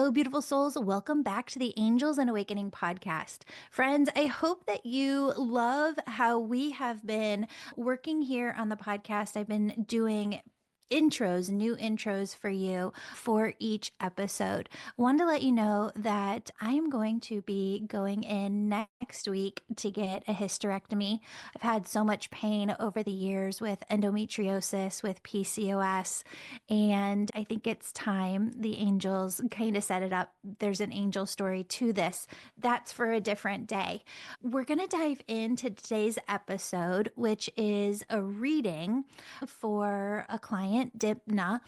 Hello, beautiful souls. Welcome back to the Angels and Awakening podcast. Friends, I hope that you love how we have been working here on the podcast. I've been doing new intros for you for each episode. Wanted to let you know that I am going to be going in next week to get a hysterectomy. I've had so much pain over the years with endometriosis, with PCOS, and I think it's time. The angels kind of set it up. There's an angel story to this. That's for a different day. We're going to dive into today's episode, which is a reading for a client, Dipna,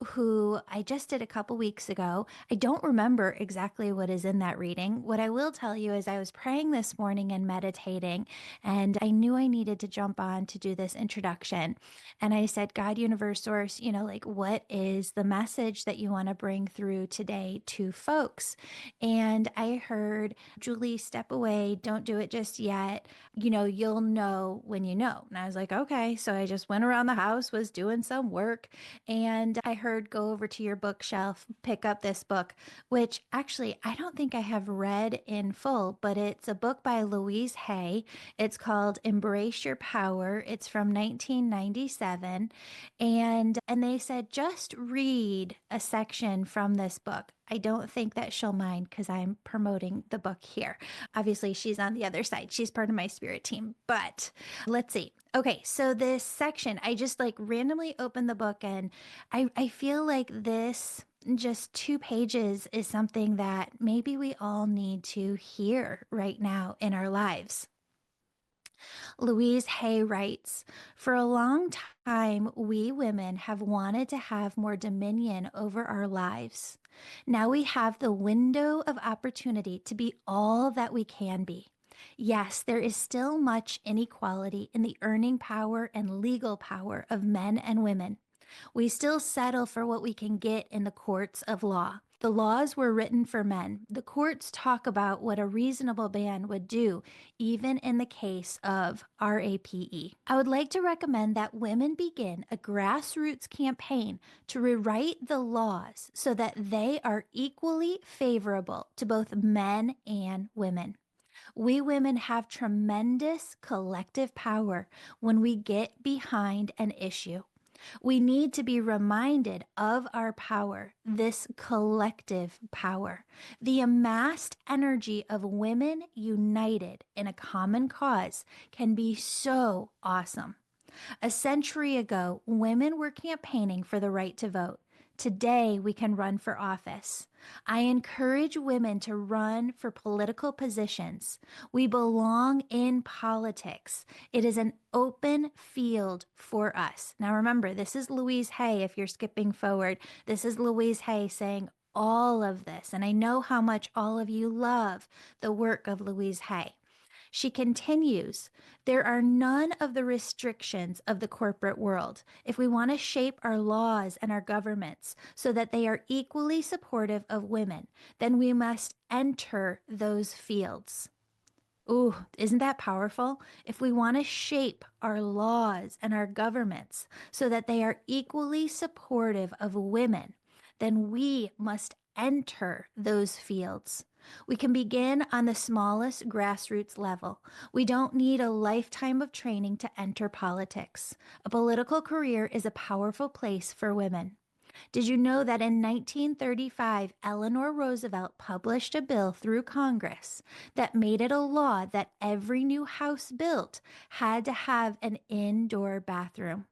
who I just did a couple weeks ago. I don't remember exactly what is in that reading. What I will tell you is I was praying this morning and meditating, and I knew I needed to jump on to do this introduction. And I said, God, universe, source, what is the message that you want to bring through today to folks? And I heard, Julie, step away. Don't do it just yet. You'll know when you know. And I was like, okay. So I just went around the house, was doing some work, and I heard, go over to your bookshelf, pick up this book, which actually I don't think I have read in full, but it's a book by Louise Hay. It's called Embrace Your Power. It's from 1997. And they said, just read a section from this book. I don't think that she'll mind because I'm promoting the book here. Obviously, she's on the other side. She's part of my spirit team. But let's see. Okay, so this section, I just like randomly opened the book, and I feel like this just 2 pages is something that maybe we all need to hear right now in our lives. Louise Hay writes, for a long time, we women have wanted to have more dominion over our lives. Now we have the window of opportunity to be all that we can be. Yes, there is still much inequality in the earning power and legal power of men and women. We still settle for what we can get in the courts of law. The laws were written for men. The courts talk about what a reasonable man would do, even in the case of RAPE. I would like to recommend that women begin a grassroots campaign to rewrite the laws so that they are equally favorable to both men and women. We women have tremendous collective power when we get behind an issue. We need to be reminded of our power, this collective power, the amassed energy of women united in a common cause can be so awesome. A century ago, women were campaigning for the right to vote. Today, we can run for office. I encourage women to run for political positions. We belong in politics. It is an open field for us. Now, remember, this is Louise Hay. If you're skipping forward, this is Louise Hay saying all of this. And I know how much all of you love the work of Louise Hay. She continues, there are none of the restrictions of the corporate world. If we want to shape our laws and our governments so that they are equally supportive of women, then we must enter those fields. Ooh, isn't that powerful? If we want to shape our laws and our governments so that they are equally supportive of women, then we must enter those fields. We can begin on the smallest grassroots level. We don't need a lifetime of training to enter politics. A political career is a powerful place for women. Did you know that in 1935, Eleanor Roosevelt published a bill through Congress that made it a law that every new house built had to have an indoor bathroom?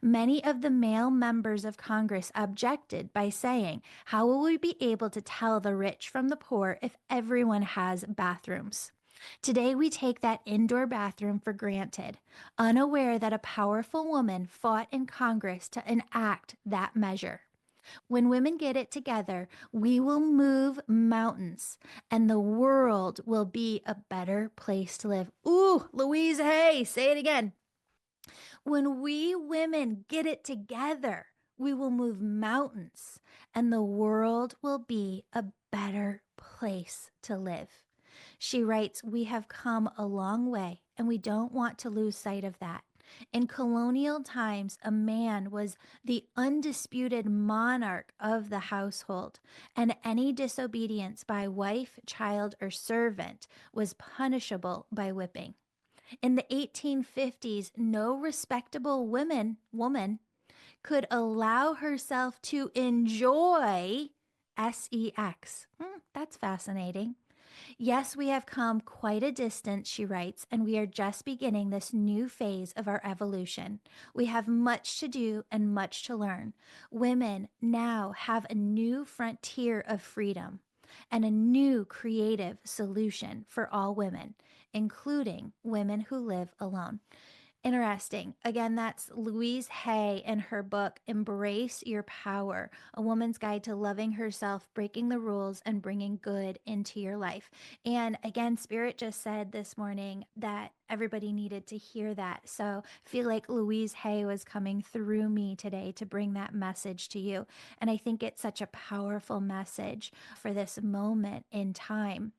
Many of the male members of Congress objected by saying, how will we be able to tell the rich from the poor if everyone has bathrooms? Today, we take that indoor bathroom for granted, unaware that a powerful woman fought in Congress to enact that measure. When women get it together, we will move mountains and the world will be a better place to live. Ooh, Louise Hay, say it again. When we women get it together, we will move mountains and the world will be a better place to live. She writes, we have come a long way and we don't want to lose sight of that. In colonial times, a man was the undisputed monarch of the household, and any disobedience by wife, child, or servant was punishable by whipping. In the 1850s, no respectable woman could allow herself to enjoy sex. That's fascinating. Yes, we have come quite a distance, she writes, and we are just beginning this new phase of our evolution. We have much to do and much to learn. Women now have a new frontier of freedom and a new creative solution for all women, including women who live alone. Interesting. Again, that's Louise Hay in her book, Embrace Your Power, A Woman's Guide to Loving Herself, Breaking the Rules, and Bringing Good into Your Life. And again, Spirit just said this morning that everybody needed to hear that. So I feel like Louise Hay was coming through me today to bring that message to you. And I think it's such a powerful message for this moment in time.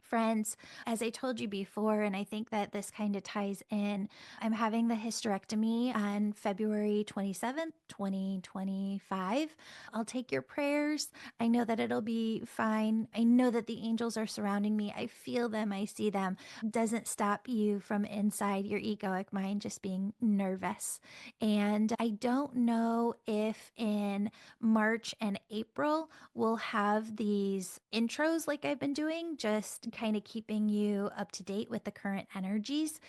Friends, as I told you before, and I think that this kind of ties in, I'm having the hysterectomy on February 27th, 2025. I'll take your prayers. I know that it'll be fine. I know that the angels are surrounding me. I feel them. I see them. Doesn't stop you from inside your egoic mind just being nervous. And I don't know if in March and April we'll have these intros like I've been doing, just kind of keeping you up to date with the current energies.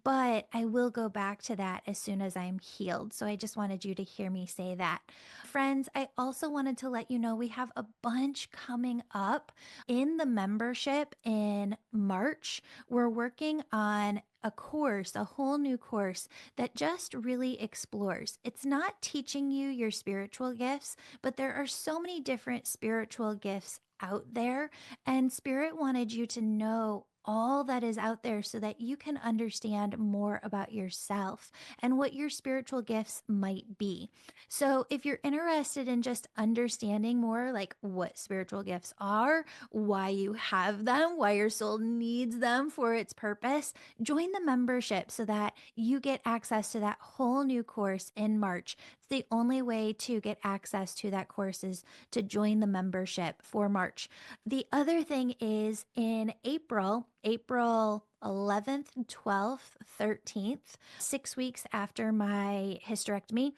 But I will go back to that as soon as I'm healed. So I just wanted you to hear me say that. Friends, I also wanted to let you know we have a bunch coming up in the membership in March. We're working on a course, a whole new course that just really explores. It's not teaching you your spiritual gifts, but there are so many different spiritual gifts out there, and Spirit wanted you to know all that is out there so that you can understand more about yourself and what your spiritual gifts might be. So, if you're interested in just understanding more, like what spiritual gifts are, why you have them, why your soul needs them for its purpose, join the membership so that you get access to that whole new course in March. It's the only way to get access to that course is to join the membership for March. The other thing is in April 11th, 12th, 13th, 6 weeks after my hysterectomy,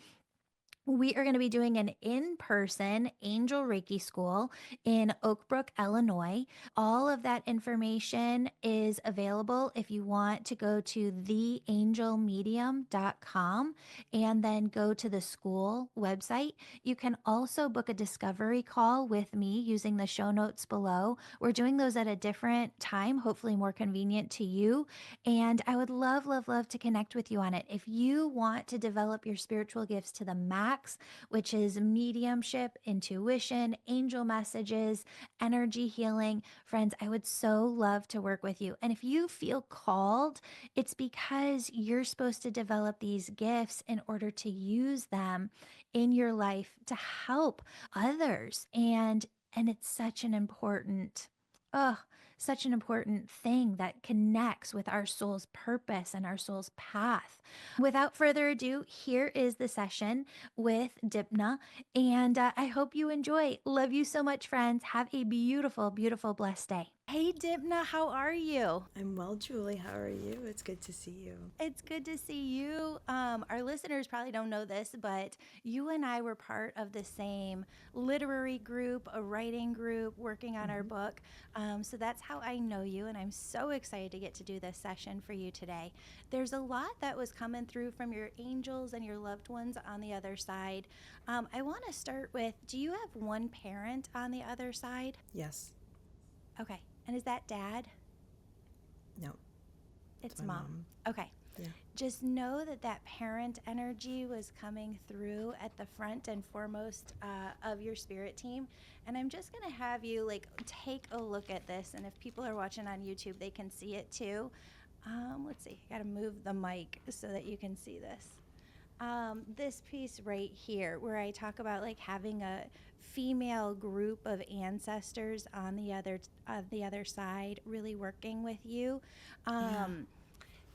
we are going to be doing an in-person Angel Reiki School in Oak Brook, Illinois. All of that information is available if you want to go to theangelmedium.com and then go to the school website. You can also book a discovery call with me using the show notes below. We're doing those at a different time, hopefully more convenient to you. And I would love, love, love to connect with you on it. If you want to develop your spiritual gifts to the max, which is mediumship, intuition, angel messages, energy healing, friends, I would so love to work with you. And if you feel called, it's because you're supposed to develop these gifts in order to use them in your life to help others. And it's such an important, oh, such an important thing that connects with our soul's purpose and our soul's path. Without further ado, here is the session with Dipna, and I hope you enjoy. Love you so much, friends. Have a beautiful, beautiful, blessed day. Hey, Dipna, how are you? I'm well, Julie. How are you? It's good to see you. It's good to see you. Our listeners probably don't know this, but you and I were part of the same literary group, a writing group, working on our book. So that's how I know you, and I'm so excited to get to do this session for you today. There's a lot that was coming through from your angels and your loved ones on the other side. I want to start with, do you have one parent on the other side? Yes. Okay. And is that dad? No. It's my mom. Okay. Yeah. Just know that that parent energy was coming through at the front and foremost of your spirit team. And I'm just going to have you take a look at this. And if people are watching on YouTube, they can see it too. Let's see. I got to move the mic so that you can see this. This piece right here where I talk about having a female group of ancestors on the other side really working with you.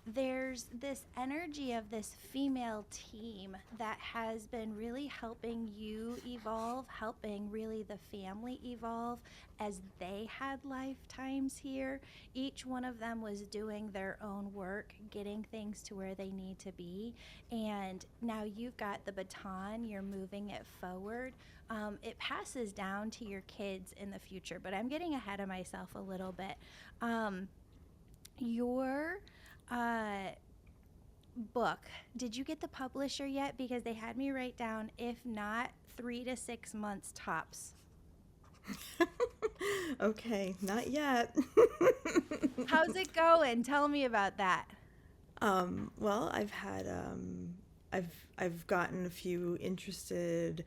there's this energy of this female team that has been really helping you evolve, helping really the family evolve as they had lifetimes here. Each one of them was doing their own work, getting things to where they need to be. And now you've got the baton, you're moving it forward. It passes down to your kids in the future, but I'm getting ahead of myself a little bit. Your book, did you get the publisher yet? Because they had me write down, if not, 3 to 6 months tops. Okay, not yet. How's it going? Tell me about that. Well, I've gotten a few interested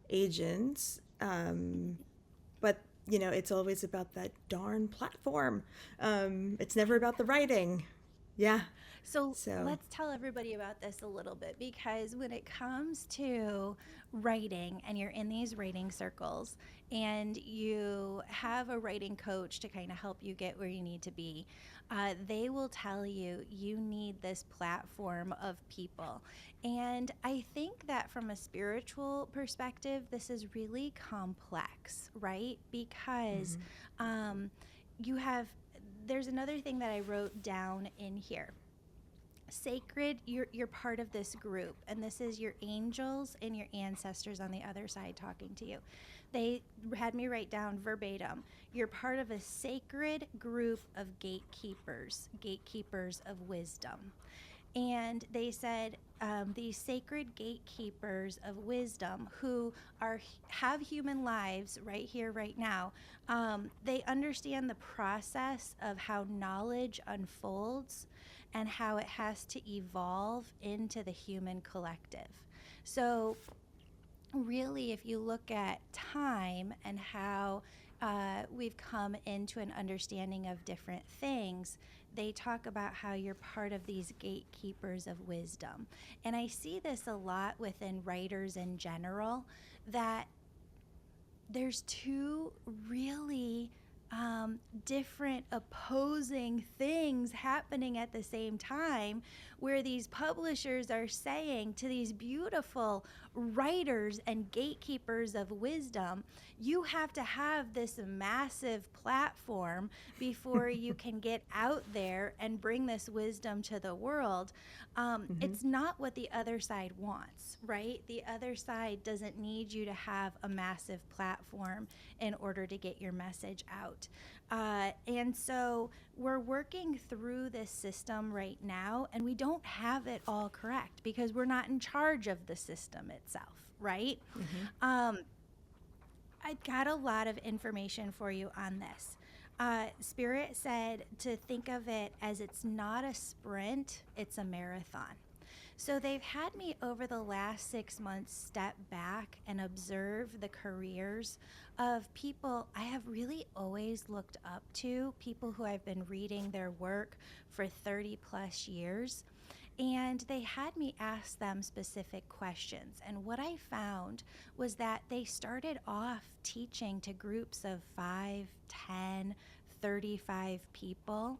agents, but it's always about that darn platform. It's never about the writing. Yeah. So So, let's tell everybody about this a little bit, because when it comes to writing and you're in these writing circles and you have a writing coach to kind of help you get where you need to be, they will tell you you need this platform of people. And I think that from a spiritual perspective, this is really complex, right? Because you have, there's another thing that I wrote down in here. Sacred, you're part of this group, and this is your angels and your ancestors on the other side talking to you. They had me write down verbatim, you're part of a sacred group of gatekeepers of wisdom. And they said, these sacred gatekeepers of wisdom who have human lives right here, right now, they understand the process of how knowledge unfolds and how it has to evolve into the human collective. So really, if you look at time and how we've come into an understanding of different things, they talk about how you're part of these gatekeepers of wisdom. And I see this a lot within writers in general, that there's two really different opposing things happening at the same time, where these publishers are saying to these beautiful writers and gatekeepers of wisdom, you have to have this massive platform before you can get out there and bring this wisdom to the world. It's not what the other side wants, right? The other side doesn't need you to have a massive platform in order to get your message out. And so we're working through this system right now, and we don't have it all correct because we're not in charge of the system itself, right? I got a lot of information for you on this. Spirit said to think of it as it's not a sprint, it's a marathon. So they've had me over the last 6 months step back and observe the careers of people I have really always looked up to, people who I've been reading their work for 30 plus years. And they had me ask them specific questions. And what I found was that they started off teaching to groups of 5, 10, 35 people.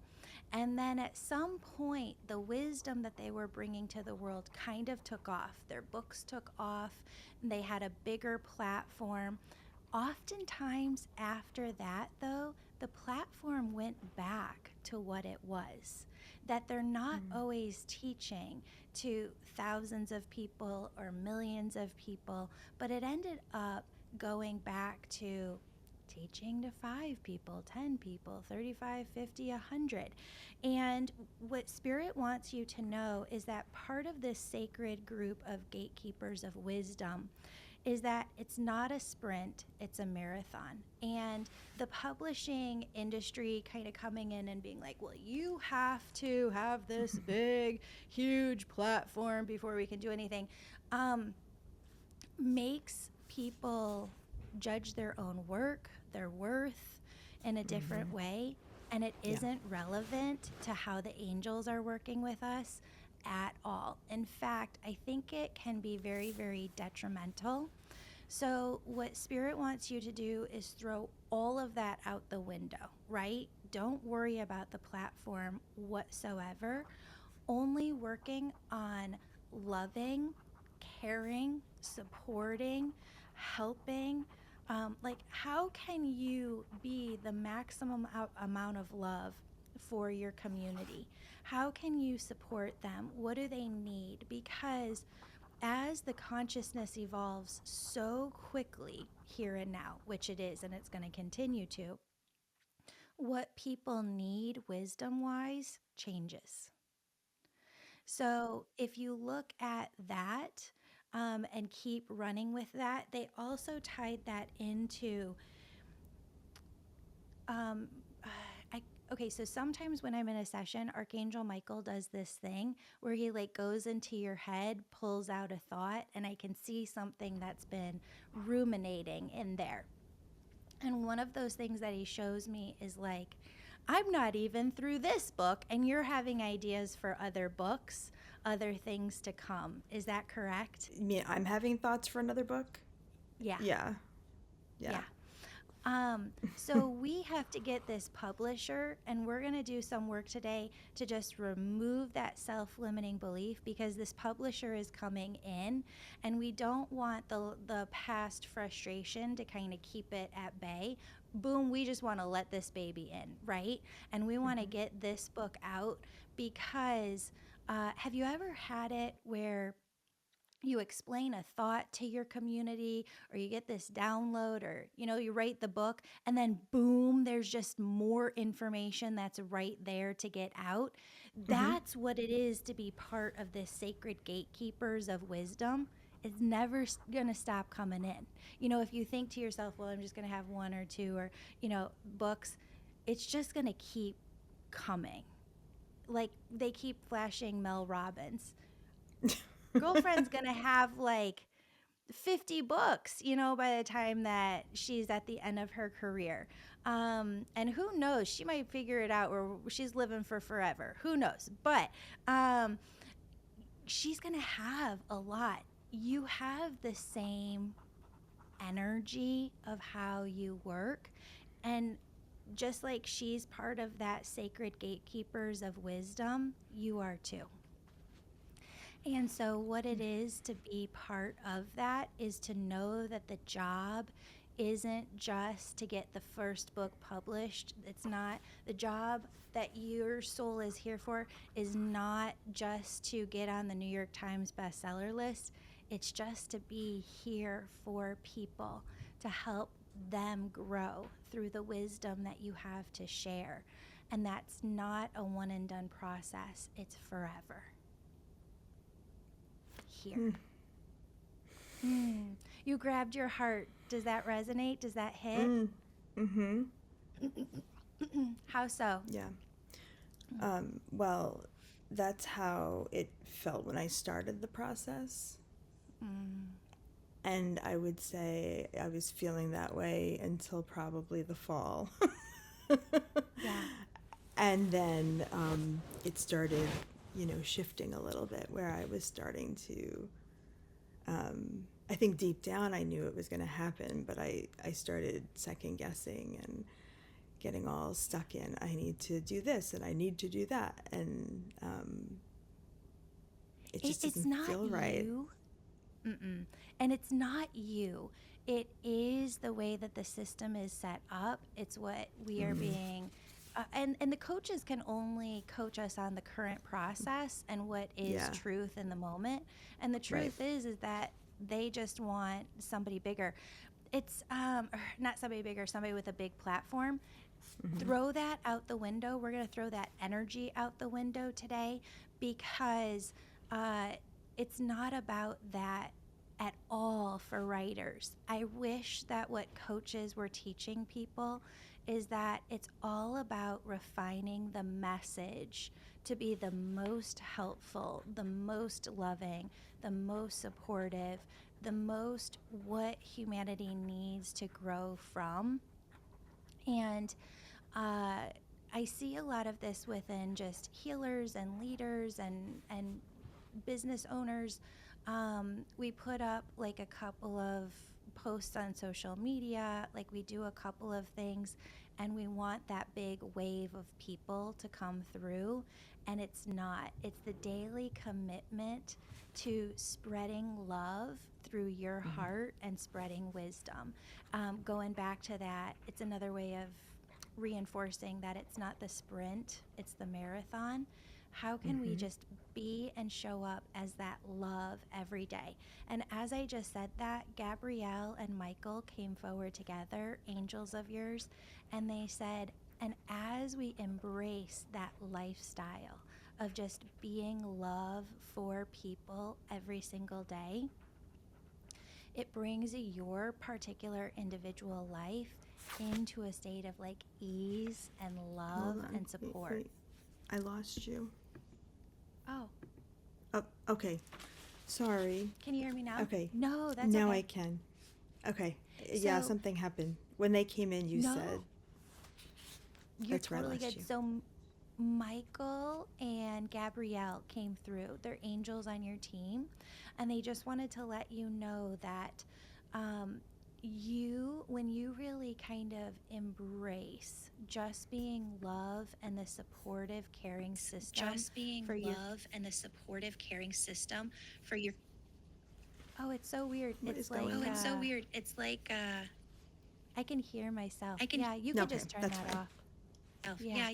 And then at some point, the wisdom that they were bringing to the world kind of took off. Their books took off, and they had a bigger platform. Oftentimes after that, though, the platform went back to what it was. That they're not always teaching to thousands of people or millions of people, but it ended up going back to teaching to 5 people, 10 people, 35, 50, 100. And what Spirit wants you to know is that part of this sacred group of gatekeepers of wisdom is that it's not a sprint, it's a marathon. And the publishing industry kind of coming in and being like, well, you have to have this big, huge platform before we can do anything, makes people judge their own work, their worth in a different way. And it isn't relevant to how the angels are working with us at all. In fact, I think it can be very, very detrimental. So what Spirit wants you to do is throw all of that out the window, right? Don't worry about the platform whatsoever. only working on loving, caring, supporting, helping. Like, how can you be the maximum amount of love for your community? How can you support them? What do they need? Because as the consciousness evolves so quickly here and now, which it is, and it's going to continue to, what people need wisdom wise changes. So if you look at that, and keep running with that, they also tied that into, um, I, okay, so sometimes when I'm in a session, Archangel Michael does this thing where he like goes into your head, pulls out a thought, and I can see something that's been ruminating in there. And one of those things that he shows me is like, I'm not even through this book, and you're having ideas for other books, other things to come. Is that correct? I mean, I'm having thoughts for another book. Yeah. Yeah. Yeah. Yeah. So we have to get this publisher, and we're going to do some work today to just remove that self-limiting belief, because this publisher is coming in, and we don't want the past frustration to kind of keep it at bay. Boom, we just want to let this baby in, right? And we want to get this book out because have you ever had it where you explain a thought to your community, or you get this download, or you write the book, and then boom, there's just more information that's right there to get out? Mm-hmm. That's what it is to be part of this sacred gatekeepers of wisdom. It's never going to stop coming in. If you think to yourself, well, I'm just going to have one or two, or books, it's just going to keep coming. Like, they keep flashing Mel Robbins. Girlfriend's gonna have like 50 books, by the time that she's at the end of her career. And who knows, she might figure it out where she's living for forever. Who knows? But she's gonna have a lot. You have the same energy of how you work. And just like she's part of that sacred gatekeepers of wisdom, you are too. And so, what it is to be part of that is to know that the job isn't just to get the first book published. It's not the job that your soul is here for, is not just to get on the New York Times bestseller list. It's just to be here for people, to help them grow through the wisdom that you have to share. And that's not a one and done process, it's forever. Here. You grabbed your heart. Does that resonate? Does that hit? Mm-hmm. How so? Yeah. Well, that's how it felt when I started the process. And I would say I was feeling that way until probably the fall. Yeah. And then it started, shifting a little bit, where I was starting to, I think deep down I knew it was going to happen, but I started second guessing and getting all stuck in, I need to do this and I need to do that. And it just It's doesn't not feel right. you. Mm-mm. And it's not you. It is the way that the system is set up. It's what we are being. And the coaches can only coach us on the current process and what is Yeah. truth in the moment. And the Right. truth is that they just want somebody bigger. It's not somebody bigger, somebody with a big platform. Throw that out the window. We're going to throw that energy out the window today, because uh, it's not about that at all for writers. I wish that what coaches were teaching people is that it's all about refining the message to be the most helpful, the most loving, the most supportive, the most what humanity needs to grow from. And I see a lot of this within just healers and leaders and business owners. We put up like a couple of posts on social media, like we do a couple of things, and we want that big wave of people to come through, and it's not. It's the daily commitment to spreading love through your heart and spreading wisdom. Going back to that, it's another way of reinforcing that it's not the sprint, it's the marathon. How can we just be and show up as that love every day? And as I just said that, Gabrielle and Michael came forward together, angels of yours, and they said, and as we embrace that lifestyle of just being love for people every single day, it brings your particular individual life into a state of like ease and love Hold on. and support. Wait. I lost you. Oh, Oh, okay. Sorry. can you hear me now? Okay. No, that's Now okay. I can. Okay. Yeah, So- something happened. When they came in, you No. said. You're That's where I totally lost good. you. So Michael and Gabrielle came through. They're angels on your team, and they just wanted to let you know that when you really kind of embrace just being love and the supportive, caring system, for your. Oh, it's so weird. What It's is like going on? I can hear myself. Yeah, you can Okay, just turn that's that fine. off. Yeah.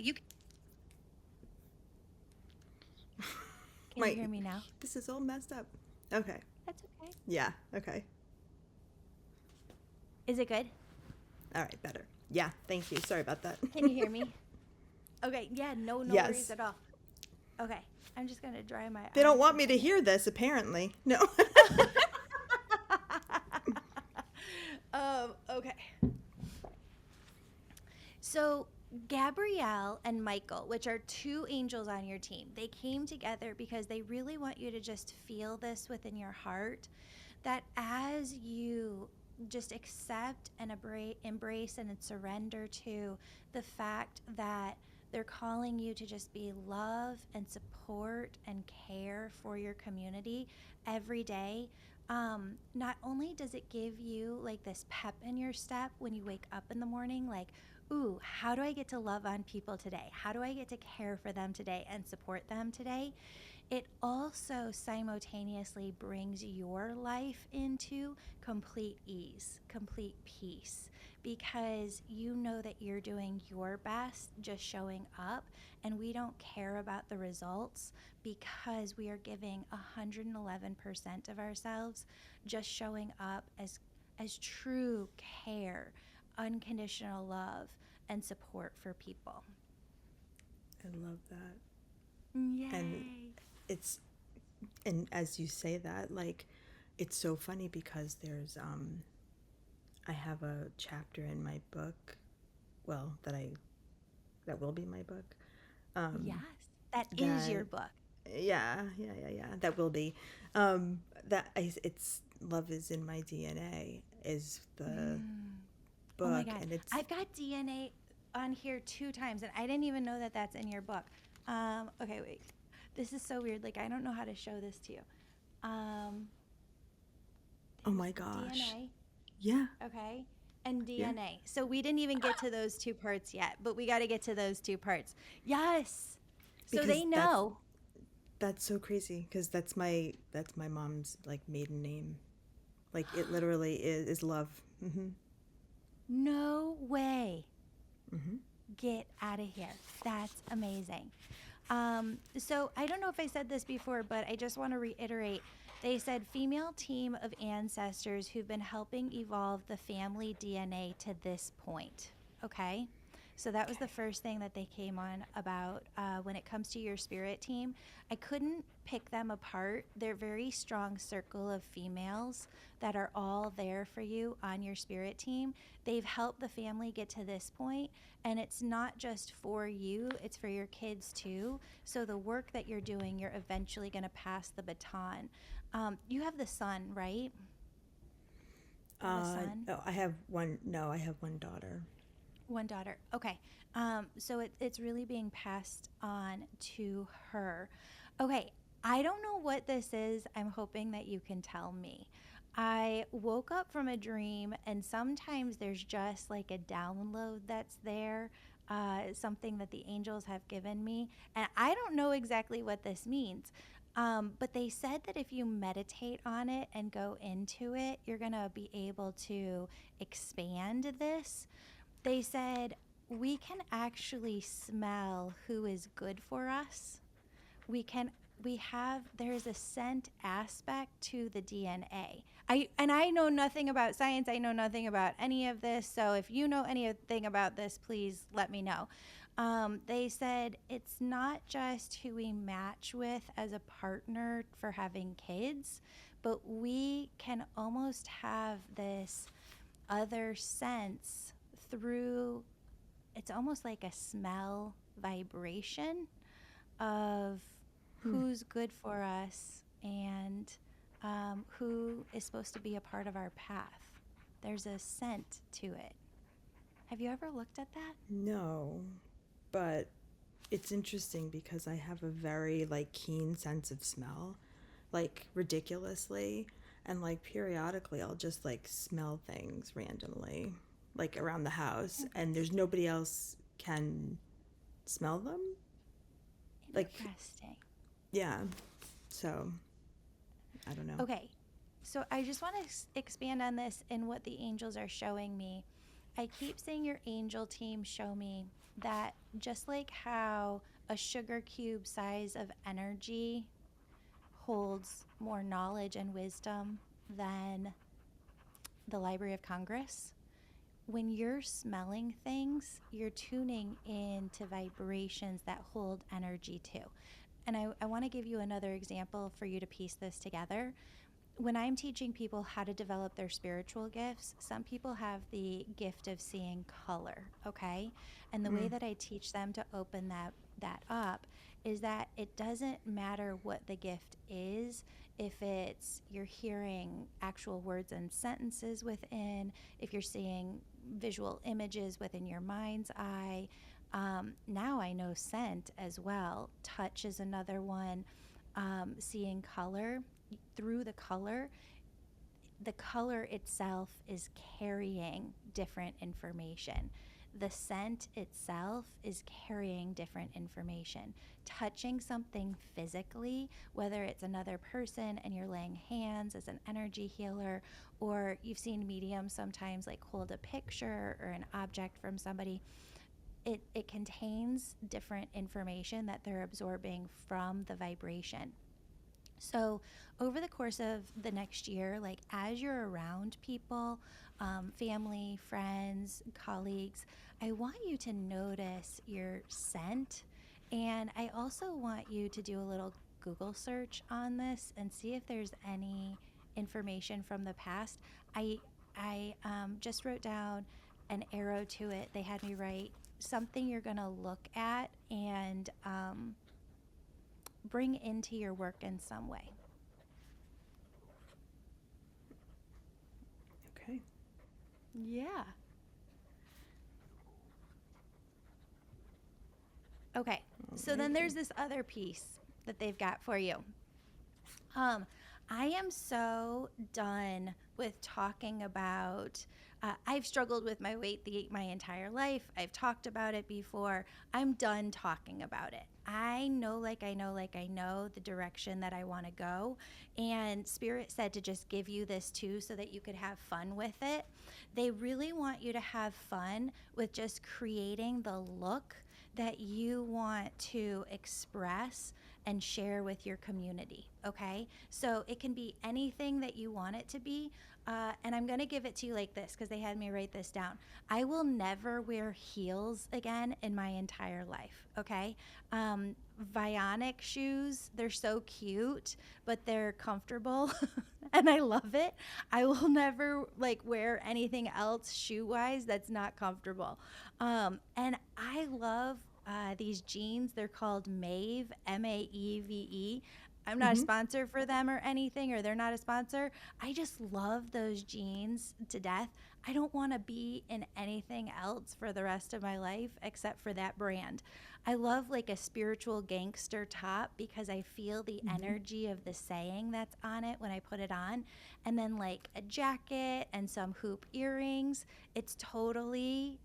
Can My- you hear me now? This is all messed up. Okay. That's okay. Yeah. Okay. Is it good? All right. Better. Yeah. Thank you. Sorry about that. Can you hear me? Okay, yeah, no Yes. worries at all. Okay, I'm just gonna dry my eyes. They don't want me to hear this, apparently. No. Okay. So Gabrielle and Michael, which are two angels on your team, they came together because they really want you to just feel this within your heart, that as you just accept and embrace and surrender to the fact that they're calling you to just be love and support and care for your community every day. Not only does it give you like this pep in your step when you wake up in the morning, like, ooh, how do I get to love on people today? How do I get to care for them today and support them today? It also simultaneously brings your life into complete ease, complete peace, because you know that you're doing your best, just showing up, and we don't care about the results because we are giving 111% of ourselves, just showing up as true care, unconditional love, and support for people. I love that. Yay. And as you say that, like, it's so funny because there's I have a chapter in my book, well, that will be my book. Yes, that is your book. Yeah, that will be. It's Love is in My DNA is the book. Oh my God. And it's I've got DNA on here 2 times, and I didn't even know that that's in your book. Okay, wait. This is so weird. Like, I don't know how to show this to you. oh my gosh. DNA, Yeah. okay, and DNA. Yeah. So we didn't even get to those 2 parts yet, but we got to get to those 2 parts. Yes. So Because they know. That's so crazy because that's my mom's like maiden name. Like it literally is love. No way. Get out of here. That's amazing. So I don't know if I said this before, but I just want to reiterate. They said female team of ancestors who've been helping evolve the family DNA to this point. Okay? So that was the first thing that they came on about when it comes to your spirit team. I couldn't pick them apart. They're a very strong circle of females that are all there for you on your spirit team. They've helped the family get to this point, and it's not just for you, it's for your kids too. So the work that you're doing, you're eventually going to pass the baton. You have the son, right? You have a son? No, I have one. No, I have one daughter. One daughter. Okay. So it's really being passed on to her. Okay. I don't know what this is. I'm hoping that you can tell me. I woke up from a dream, and sometimes there's just like a download that's there, something that the angels have given me. And I don't know exactly what this means, but they said that if you meditate on it and go into it, you're going to be able to expand this. They said we can actually smell who is good for us. There's a scent aspect to the DNA. I know nothing about science. I know nothing about any of this. So if you know anything about this, please let me know. They said it's not just who we match with as a partner for having kids, but we can almost have this other sense through, it's almost like a smell vibration of Hmm. who's good for us and who is supposed to be a part of our path. There's a scent to it. Have you ever looked at that? No, but it's interesting because I have a very like keen sense of smell, like ridiculously, and like periodically I'll just like smell things randomly, like around the house, and there's nobody else can smell them. Like, Interesting. yeah. So I don't know. Okay, so I just want to expand on this and what the angels are showing me. I keep seeing your angel team show me that just like how a sugar cube size of energy holds more knowledge and wisdom than the Library of Congress, when you're smelling things, you're tuning into vibrations that hold energy too. And I want to give you another example for you to piece this together. When I'm teaching people how to develop their spiritual gifts, some people have the gift of seeing color, okay? And the way Mm. that I teach them to open that up is that it doesn't matter what the gift is, if it's you're hearing actual words and sentences within, if you're seeing visual images within your mind's eye. Now I know scent as well. Touch is another one. Seeing color, through the color itself is carrying different information. The scent itself is carrying different information. Touching something physically, whether it's another person and you're laying hands as an energy healer, or you've seen mediums sometimes like hold a picture or an object from somebody, it contains different information that they're absorbing from the vibration. So, over the course of the next year, like as you're around people, family, friends, colleagues, I want you to notice your scent. And I also want you to do a little Google search on this and see if there's any information from the past. I, I just wrote down an arrow to it. They had me write something you're going to look at and bring into your work in some way. Okay. Yeah. Okay. So then Alrighty. there's this other piece that they've got for you. Um, I am so done with talking about. I've struggled with my weight my entire life. I've talked about it before. I'm done talking about it. I know, like I know the direction that I want to go. And Spirit said to just give you this too so that you could have fun with it. They really want you to have fun with just creating the look that you want to express and share with your community. Okay, so it can be anything that you want it to be. And I'm going to give it to you like this because they had me write this down. I will never wear heels again in my entire life. Okay, Vionic shoes, they're so cute, but they're comfortable and I love it. I will never like wear anything else shoe wise that's not comfortable. And I love these jeans. They're called Maeve, Maeve. I'm not a sponsor for them or anything, or they're not a sponsor. I just love those jeans to death. I don't want to be in anything else for the rest of my life except for that brand. I love like a spiritual gangster top because I feel the energy of the saying that's on it when I put it on. And then like a jacket and some hoop earrings. It's totally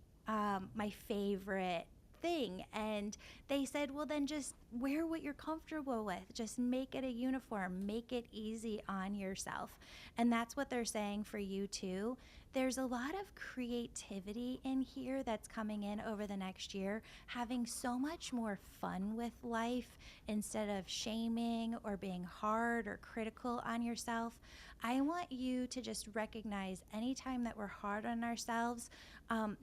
my favorite thing. And they said, well, then just wear what you're comfortable with. Just make it a uniform, make it easy on yourself. And that's what they're saying for you too. There's a lot of creativity in here that's coming in over the next year, having so much more fun with life instead of shaming or being hard or critical on yourself. I want you to just recognize anytime that we're hard on ourselves,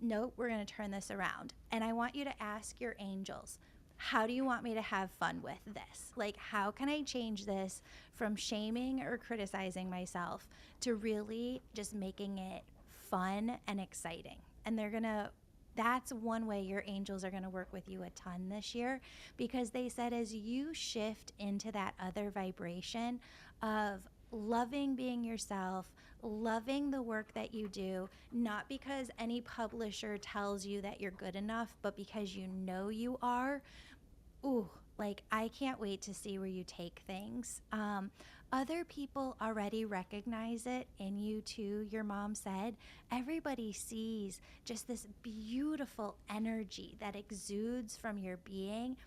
nope, we're going to turn this around. And I want you to ask your angels, how do you want me to have fun with this? Like, how can I change this from shaming or criticizing myself to really just making it fun and exciting? And that's one way your angels are going to work with you a ton this year, because they said as you shift into that other vibration of loving being yourself, loving the work that you do, not because any publisher tells you that you're good enough, but because you know you are. Ooh, like I can't wait to see where you take things. Other people already recognize it in you too. Your mom said everybody sees just this beautiful energy that exudes from your being.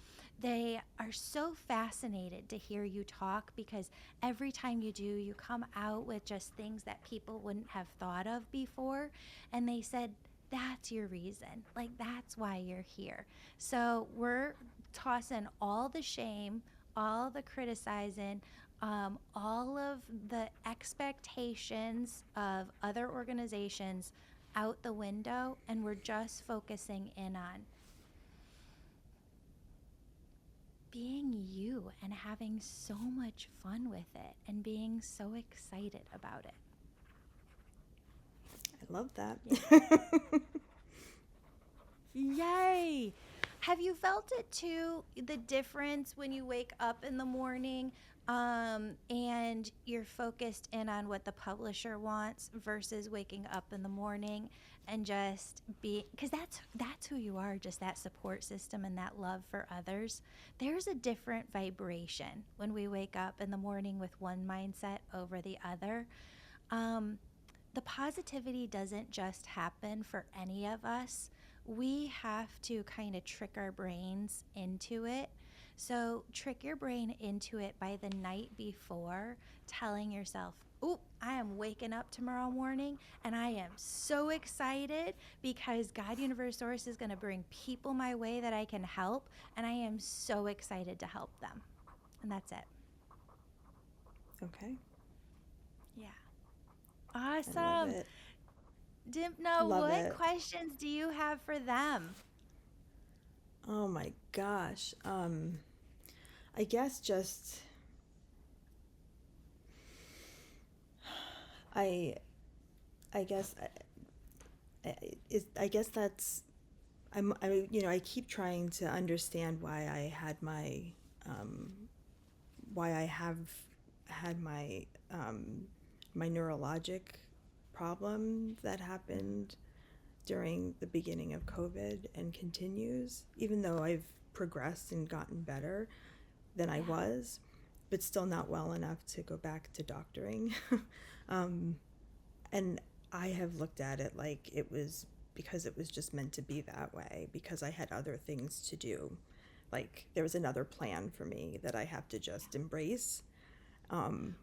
They are so fascinated to hear you talk because every time you do, you come out with just things that people wouldn't have thought of before. And they said, that's your reason. Like, that's why you're here. So we're tossing all the shame, all the criticizing, all of the expectations of other organizations out the window, and we're just focusing in on being you and having so much fun with it and being so excited about it. I love that. Yeah. Yay! Have you felt it too, the difference when you wake up in the morning and you're focused in on what the publisher wants versus waking up in the morning and just be, because that's who you are, just that support system and that love for others. There's a different vibration when we wake up in the morning with one mindset over the other. Um, the positivity doesn't just happen for any of us. We have to kind of trick our brains into it. So, trick your brain into it by the night before, telling yourself, "Oh, I am waking up tomorrow morning and I am so excited because God, Universe, Source is going to bring people my way that I can help. And I am so excited to help them." And that's it. Okay. Yeah. I love Awesome. it. Dipna, Love what it. questions do you have for them? Oh my gosh. I guess just I I guess I guess that's I keep trying to understand um, why I have had my neurologic problem that happened during the beginning of COVID and continues, even though I've progressed and gotten better than I Yeah. was, but still not well enough to go back to doctoring. um, and I have looked at it like it was because it was just meant to be that way, because I had other things to do. Like there was another plan for me that I have to just embrace. Um,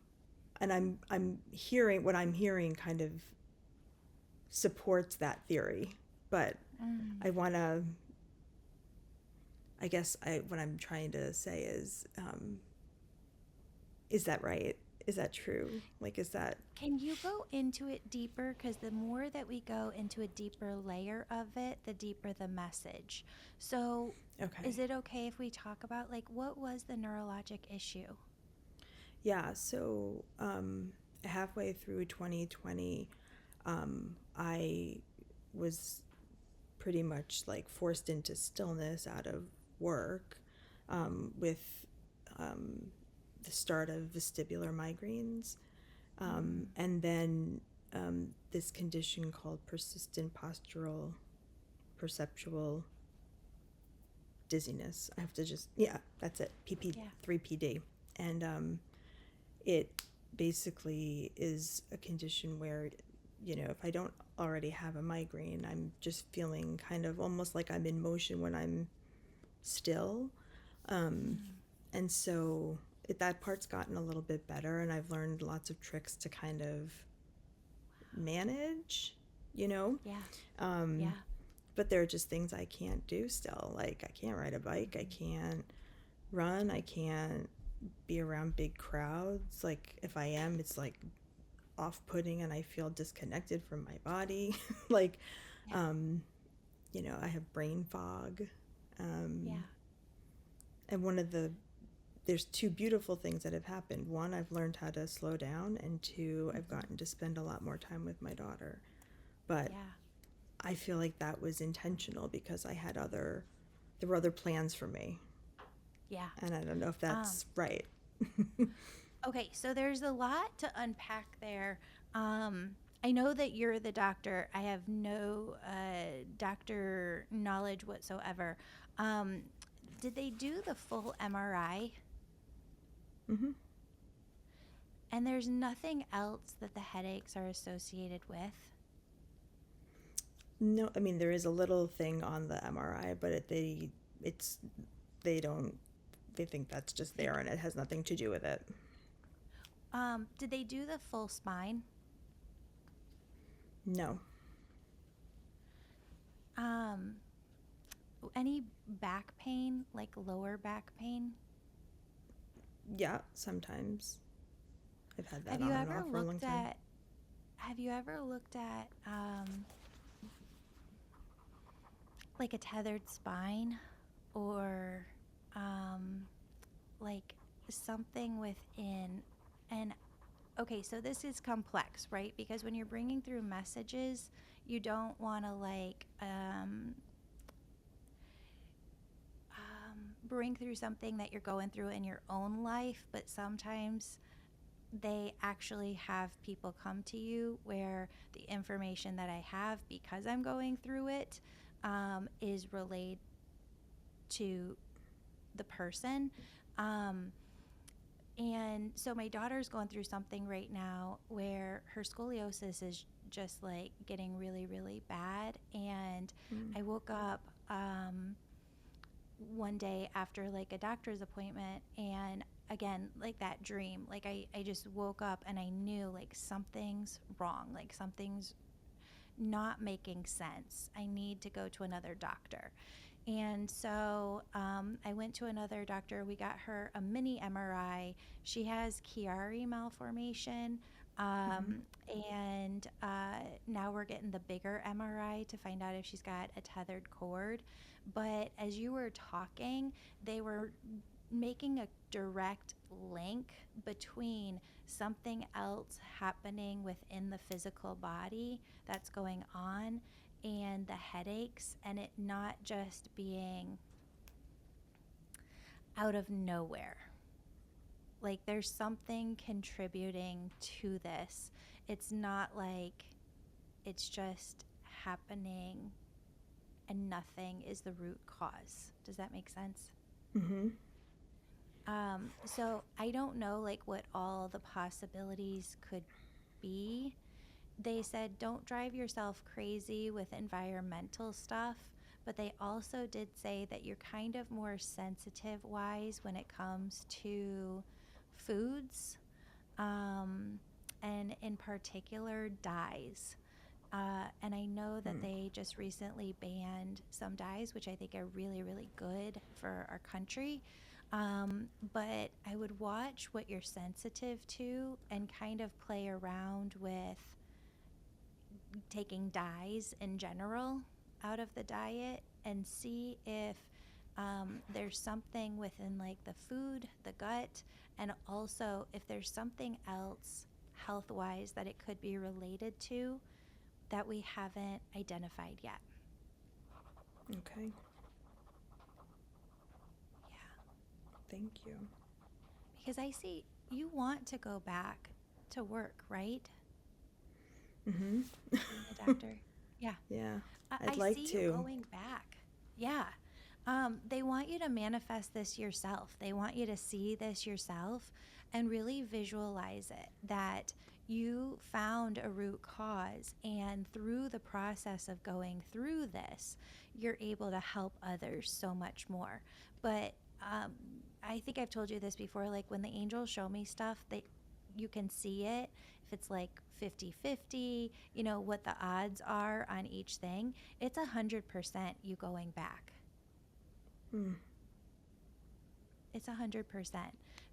and I'm hearing what I'm hearing kind of supports that theory, but Mm. I want to. I guess what I'm trying to say is that right? Is that true? Like, is that Can you go into it deeper? Because the more that we go into a deeper layer of it, the deeper the message. So, is okay? it okay if we talk about like what was the neurologic issue? Yeah. So halfway through 2020, I was pretty much like forced into stillness out of work with um, the start of vestibular migraines, and then this condition called persistent postural perceptual dizziness. I have to just, yeah, that's it, PP3PD. And it basically is a condition where, if I don't already have a migraine, I'm just feeling kind of almost like I'm in motion when I'm still. And so that part's gotten a little bit better, and I've learned lots of tricks to kind of manage, you know? Yeah. Um, Yeah. but there are just things I can't do still. Like, I can't ride a bike, I can't run, I can't be around big crowds. Like, if I am, it's like off-putting and I feel disconnected from my body. Like, Yeah. I have brain fog. Yeah. And there's two beautiful things that have happened. One, I've learned how to slow down, and two, I've gotten to spend a lot more time with my daughter. But Yeah. I feel like that was intentional because there were other plans for me. Yeah. And I don't know if that's right. Okay, so there's a lot to unpack there. I know that you're the doctor. I have no doctor knowledge whatsoever. Um, did they do the full MRI? Mm-hmm. And there's nothing else that the headaches are associated with? No, I mean, there is a little thing on the MRI, but they don't, they think that's just there and it has nothing to do with it. Did they do the full spine? No. Um, any back pain, like lower back pain? Yeah, sometimes. I've had that Have you on and ever off for a long looked time. at have you ever looked at like a tethered spine, or um, like something within? And okay, so this is complex, right? Because when you're bringing through messages, you don't want to bring through something that you're going through in your own life, but sometimes they actually have people come to you where the information that I have, because I'm going through it, is relayed to the person. Um, and so my daughter's going through something right now where her scoliosis is just like getting really, really bad. And Mm. I woke up one day after like a doctor's appointment, and again, like that dream, like I just woke up and I knew like something's wrong, like something's not making sense. I need to go to another doctor. And so I went to another doctor. We got her a mini MRI. She has Chiari malformation. Mm-hmm. And now we're getting the bigger MRI to find out if she's got a tethered cord. But as you were talking, they were making a direct link between something else happening within the physical body that's going on and the headaches, and it not just being out of nowhere. Like there's something contributing to this. It's not like it's just happening and nothing is the root cause. Does that make sense? Mm-hmm. So I don't know like what all the possibilities could be. They said don't drive yourself crazy with environmental stuff, but they also did say that you're kind of more sensitive wise when it comes to foods, and in particular dyes. And I know that Mm. they just recently banned some dyes, which I think are really, really good for our country. But I would watch what you're sensitive to and kind of play around with taking dyes in general out of the diet and see if there's something within like the food, the gut, and also if there's something else health wise that it could be related to that we haven't identified yet. Okay. Yeah. Thank you. Because I see you want to go back to work, right? Mm-hmm. Being a doctor. Yeah. Yeah, I I'd like see you to. going back. Yeah. They want you to manifest this yourself. They want you to see this yourself and really visualize it, that you found a root cause. And through the process of going through this, you're able to help others so much more. But I think I've told you this before, like when the angels show me stuff, you can see it. If it's like 50-50, what the odds are on each thing, it's 100% you going back. Hmm. It's 100%.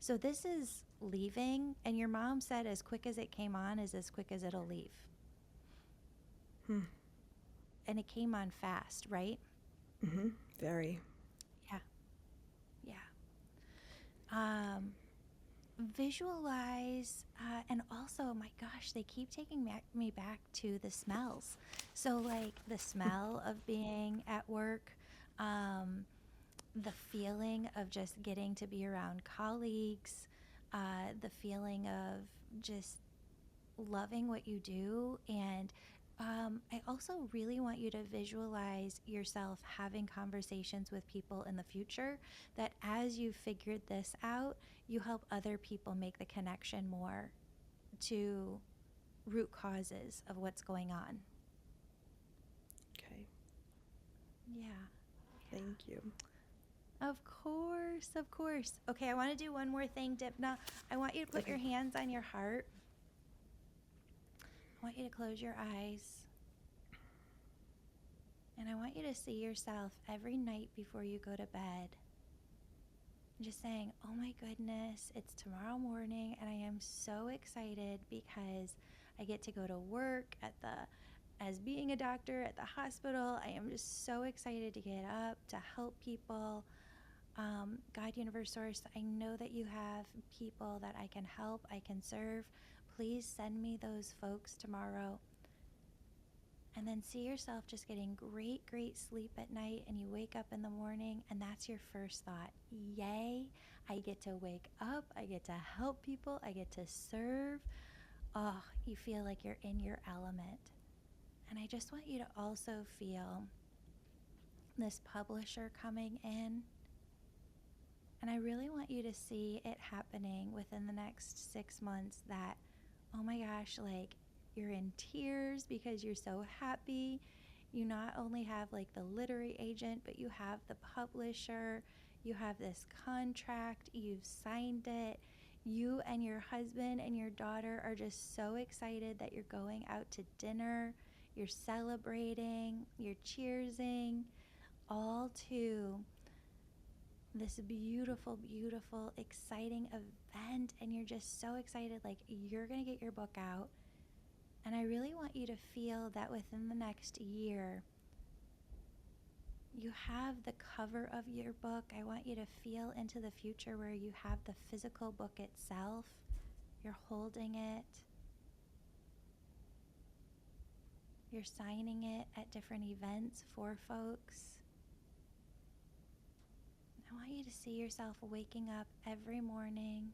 So this is leaving, and your mom said as quick as it came on is as quick as it'll leave. Hmm. And it came on fast, right? Mm-hmm. Very. Yeah. Yeah. Um, Visualize, and also, my gosh, they keep taking me back to the smells. So, like the smell of being at work, um, the feeling of just getting to be around colleagues, the feeling of just loving what you do. And I also really want you to visualize yourself having conversations with people in the future, that as you figured this out, you help other people make the connection more to root causes of what's going on. Okay. Yeah. Thank you. Of course, of course. Okay, I want to do one more thing, Dipna. I want you to put Okay. your hands on your heart. I want you to close your eyes. And I want you to see yourself every night before you go to bed. Just saying, oh my goodness, it's tomorrow morning and I am so excited because I get to go to work as being a doctor at the hospital. I am just so excited to get up, to help people. God, Universe, Source, I know that you have people that I can help, I can serve. Please send me those folks tomorrow. And then see yourself just getting great, great sleep at night, and you wake up in the morning, and that's your first thought. Yay, I get to wake up, I get to help people, I get to serve. Oh, you feel like you're in your element. And I just want you to also feel this publisher coming in. And I really want you to see it happening within the next 6 months, that, oh my gosh, like you're in tears because you're so happy. You not only have like the literary agent, but you have the publisher. You have this contract. You've signed it. You and your husband and your daughter are just so excited that you're going out to dinner. You're celebrating. You're cheersing, all to this beautiful, beautiful, exciting event. And you're just so excited, like you're going to get your book out. And I really want you to feel that within the next year, you have the cover of your book. I want you to feel into the future where you have the physical book itself. You're holding it. You're signing it at different events for folks. I want you to see yourself waking up every morning,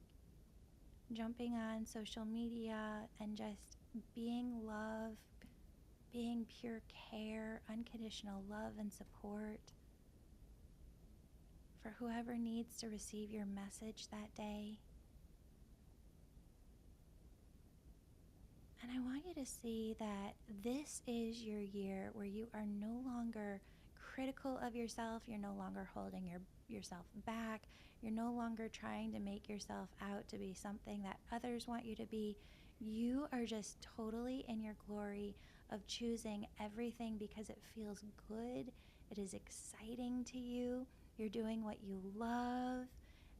jumping on social media and just being love, being pure care, unconditional love and support for whoever needs to receive your message that day. And I want you to see that this is your year where you are no longer critical of yourself. You're no longer holding yourself back. You're no longer trying to make yourself out to be something that others want you to be. You are just totally in your glory of choosing everything because it feels good. It is exciting to you. You're doing what you love,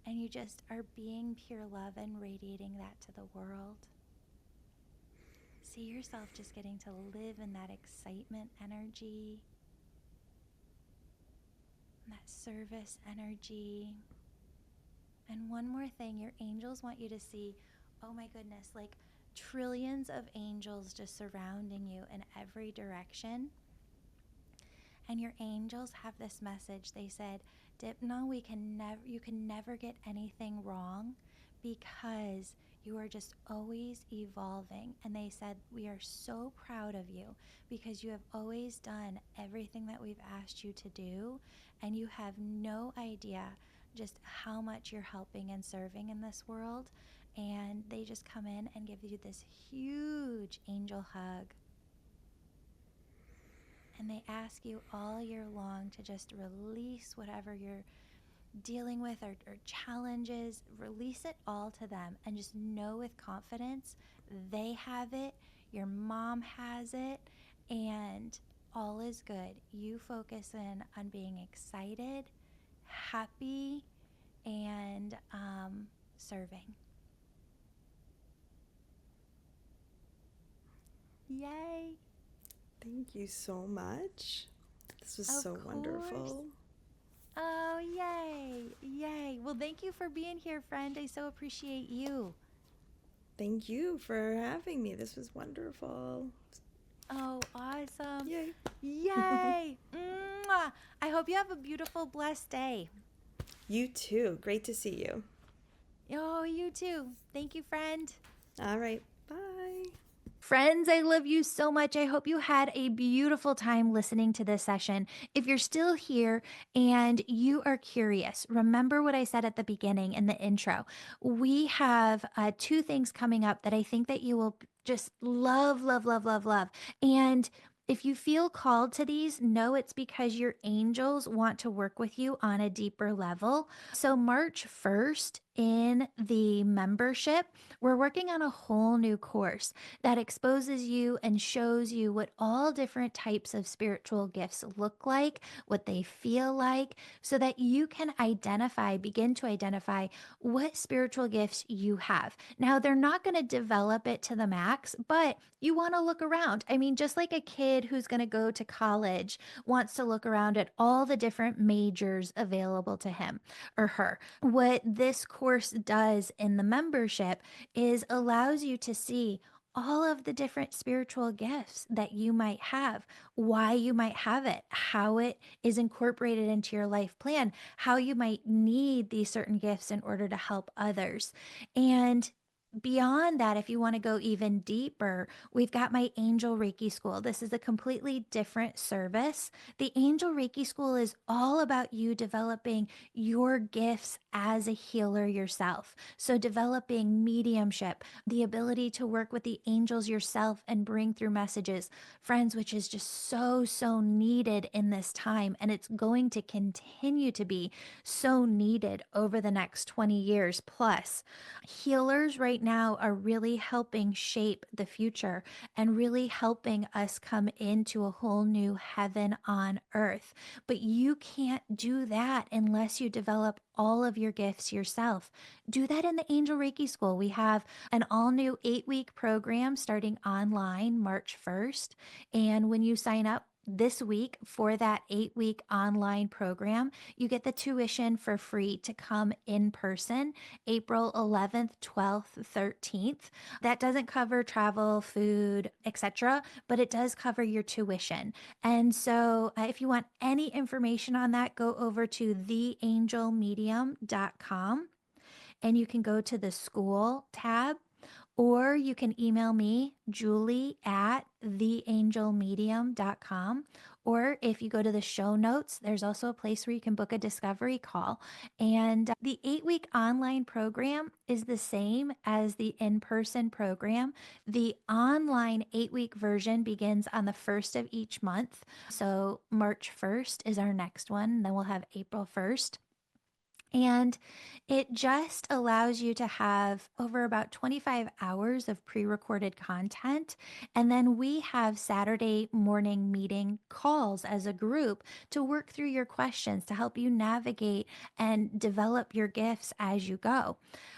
and you just are being pure love and radiating that to the world. See yourself just getting to live in that excitement energy, that service energy. And one more thing, your angels want you to see, oh my goodness, like trillions of angels just surrounding you in every direction. And your angels have this message. They said, Dipna, you can never get anything wrong because you are just always evolving. And they said, we are so proud of you because you have always done everything that we've asked you to do. And you have no idea just how much you're helping and serving in this world. And they just come in and give you this huge angel hug. And they ask you all year long to just release whatever you're dealing with or challenges, release it all to them and just know with confidence they have it, your mom has it, and all is good. You focus in on being excited, happy, and serving. Yay! Thank you so much. This was Of so course. wonderful. Oh, yay! Yay! Well, thank you for being here, friend. I so appreciate you. Thank you for having me. This was wonderful. Oh, awesome. Yay. Yay. Mwah. I hope you have a beautiful, blessed day. You too. Great to see you. Oh, you too. Thank you, friend. All right. Bye. Friends, I love you so much. I hope you had a beautiful time listening to this session. If you're still here and you are curious, remember what I said at the beginning in the intro. We have two things coming up that I think that you will just love, love, love, love, love. And if you feel called to these, know it's because your angels want to work with you on a deeper level. So, March 1st in the membership, we're working on a whole new course that exposes you and shows you what all different types of spiritual gifts look like, what they feel like, so that you can begin to identify what spiritual gifts you have. Now, they're not going to develop it to the max, but you want to look around. I mean, just like a kid who's going to go to college wants to look around at all the different majors available to him or her. What this course does in the membership is allows you to see all of the different spiritual gifts that you might have, why you might have it, how it is incorporated into your life plan, how you might need these certain gifts in order to help others. And beyond that, if you want to go even deeper, we've got my Angel Reiki School. This is a completely different service. The Angel Reiki School is all about you developing your gifts as a healer yourself. So, developing mediumship, the ability to work with the angels yourself and bring through messages, friends, which is just so, so needed in this time. And it's going to continue to be so needed over the next 20 years plus. Healers right now are really helping shape the future and really helping us come into a whole new heaven on earth. But you can't do that unless you develop all of your gifts yourself. Do that in the Angel Reiki School. We have an all new 8-week program starting online March 1st. And when you sign up this week for that 8-week online program, you get the tuition for free to come in person April 11th, 12th, 13th. That doesn't cover travel, food, etc., but it does cover your tuition. And so if you want any information on that, go over to theangelmedium.com and you can go to the school tab, or you can email me, Julie at theangelmedium.com. Or if you go to the show notes, there's also a place where you can book a discovery call. And the 8-week online program is the same as the in-person program. The online 8-week version begins on the 1st of each month. So March 1st is our next one. Then we'll have April 1st. And it just allows you to have over about 25 hours of pre recorded content. And then we have Saturday morning meeting calls as a group to work through your questions to help you navigate and develop your gifts as you go.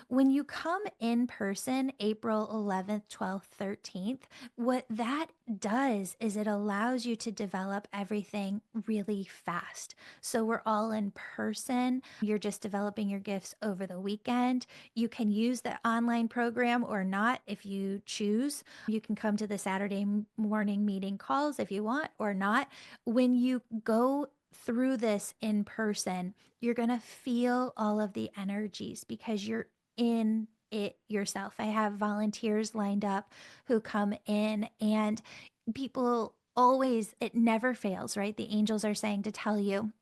When you come in person, April 11th, 12th, 13th, what that does is it allows you to develop everything really fast. So we're all in person. You're just developing your gifts over the weekend. You can use the online program or not if you choose. You can come to the Saturday morning meeting calls if you want or not. When you go through this in person, you're going to feel all of the energies because you're in it yourself. I have volunteers lined up who come in, and people always, it never fails, right? The angels are saying to tell you,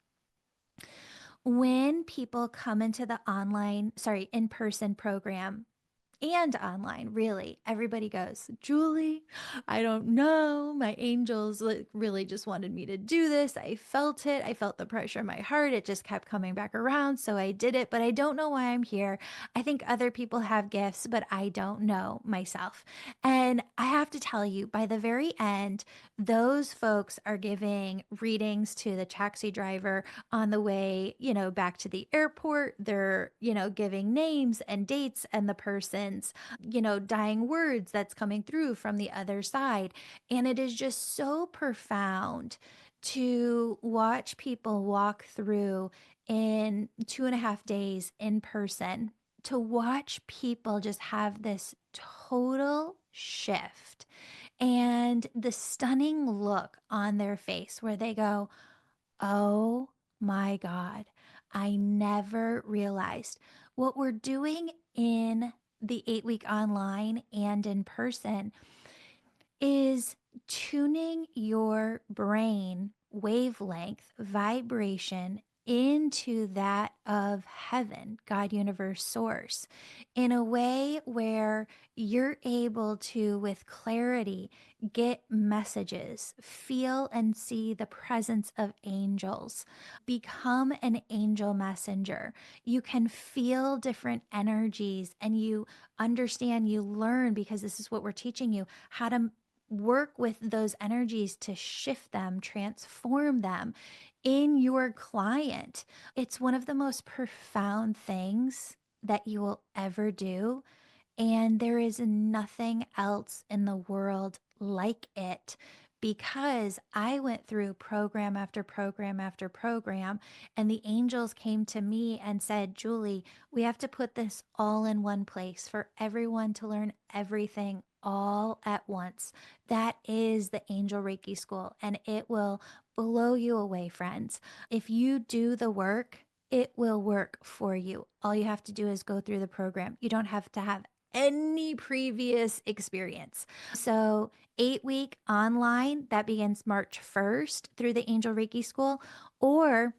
when people come into the in person program, and online, really. Everybody goes, Julie, I don't know. My angels really just wanted me to do this. I felt it. I felt the pressure in my heart. It just kept coming back around. So I did it, but I don't know why I'm here. I think other people have gifts, but I don't know myself. And I have to tell you, by the very end, those folks are giving readings to the taxi driver on the way, back to the airport. They're, giving names and dates and the person's, dying words that's coming through from the other side. And it is just so profound to watch people walk through in 2.5 days in person, to watch people just have this total shift and the stunning look on their face where they go, oh my God, I never realized what we're doing in the 8 week online and in person is tuning your brain wavelength vibration into that of heaven, God, universe, source, in a way where you're able to, with clarity, get messages, feel and see the presence of angels, become an angel messenger. You can feel different energies, and you understand, you learn, because this is what we're teaching you, how to work with those energies to shift them, transform them in your client. It's one of the most profound things that you will ever do. And there is nothing else in the world like it, because I went through program after program after program, and the angels came to me and said, Julie, we have to put this all in one place for everyone to learn everything all at once. That is the Angel Reiki School, and it will blow you away, friends. If you do the work, it will work for you. All you have to do is go through the program. You don't have to have any previous experience. So, 8 week online that begins March 1st through the Angel Reiki School, or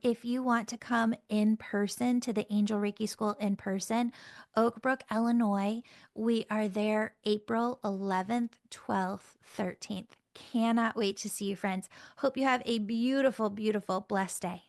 if you want to come in person to the Angel Reiki School in person, Oak Brook, Illinois, we are there April 11th, 12th, 13th. Cannot wait to see you, friends. Hope you have a beautiful, beautiful, blessed day.